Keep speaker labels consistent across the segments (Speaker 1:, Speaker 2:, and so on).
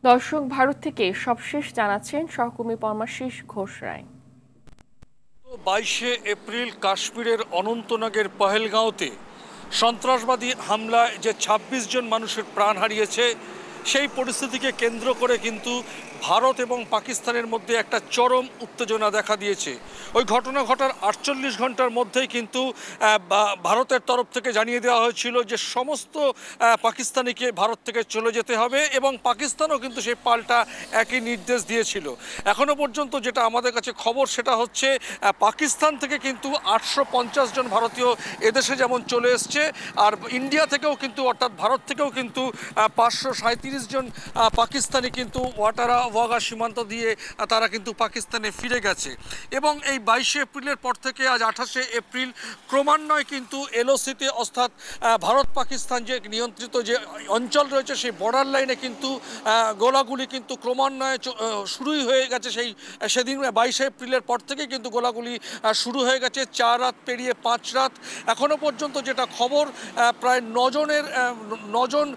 Speaker 1: দর্শক, ভারত থেকে সবশেষ জানাচ্ছেন সহকর্মী পরমাশিস ঘোষ রায়।
Speaker 2: 22শে এপ্রিল কাশ্মীরের অনন্তনাগের পহেলগাঁওতে সন্ত্রাসবাদী হামলায় যে ২৬ জন মানুষের প্রাণ হারিয়েছে, সেই পরিস্থিতিকে কেন্দ্র করে কিন্তু ভারত এবং পাকিস্তানের মধ্যে একটা চরম উত্তেজনা দেখা দিয়েছে। ওই ঘটনা ঘটার ৪৮ ঘন্টার মধ্যেই কিন্তু ভারতের তরফ থেকে জানিয়ে দেওয়া হয়েছিল যে সমস্ত পাকিস্তানিকে ভারত থেকে চলে যেতে হবে, এবং পাকিস্তানও কিন্তু সেই পাল্টা একই নির্দেশ দিয়েছিল। এখনও পর্যন্ত যেটা আমাদের কাছে খবর সেটা হচ্ছে পাকিস্তান থেকে কিন্তু ৮৫০ জন ভারতীয় এদেশে যেমন চলে এসছে, আর ইন্ডিয়া থেকেও কিন্তু অর্থাৎ ভারত থেকেও কিন্তু ৫৩৭ জন পাকিস্তানি কিন্তু ওয়াগা সীমান্ত দিয়ে তারা কিন্তু পাকিস্তানে ফিরে গেছে। এবং এই ২২শে এপ্রিলের পর থেকে আজ ২৮শে এপ্রিল ক্রমান্বয়ে কিন্তু এলওসিতে অর্থাৎ ভারত পাকিস্তান যে নিয়ন্ত্রিত যে অঞ্চল রয়েছে সেই বর্ডার লাইনে কিন্তু গোলাগুলি কিন্তু ক্রমান্বয়ে শুরুই হয়ে গেছে। সেদিন ২২শে এপ্রিলের পর থেকে কিন্তু গোলাগুলি শুরু হয়ে গেছে। ৪ রাত পেরিয়ে ৫ রাত। এখনও পর্যন্ত যেটা খবর, প্রায় ৯জন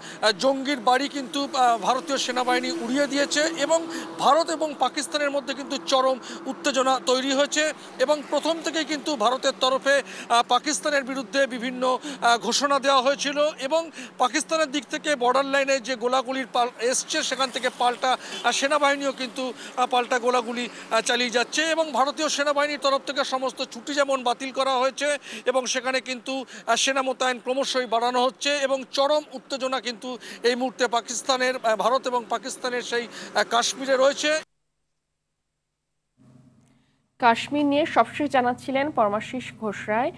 Speaker 2: জঙ্গির বাড়ি কিন্তু ভারতীয় সেনাবাহিনী উড়িয়ে দিয়েছে, এবং ভারত এবং পাকিস্তানের মধ্যে কিন্তু চরম উত্তেজনা তৈরি হয়েছে। এবং প্রথম থেকেই কিন্তু ভারতের তরফে পাকিস্তানের বিরুদ্ধে বিভিন্ন ঘোষণা দেওয়া হয়েছিল, এবং পাকিস্তানের দিক থেকে বর্ডার লাইনে যে গোলাগুলির এসছে সেখান থেকে পাল্টা সেনাবাহিনীও কিন্তু পাল্টা গোলাগুলি চালিয়ে যাচ্ছে। এবং ভারতীয় সেনাবাহিনীর তরফ থেকে সমস্ত ছুটি যেমন বাতিল করা হয়েছে, এবং সেখানে কিন্তু সেনা মোতায়েন ক্রমশই বাড়ানো হচ্ছে, এবং চরম উত্তেজনা কিন্তু এই মুহূর্তে ভারত এবং পাকিস্তানের সেই কাশ্মীরে রয়েছে।
Speaker 1: কাশ্মীর নিয়ে সবশেষ জানাচ্ছিলেন পরমাশিস ঘোষ রায়।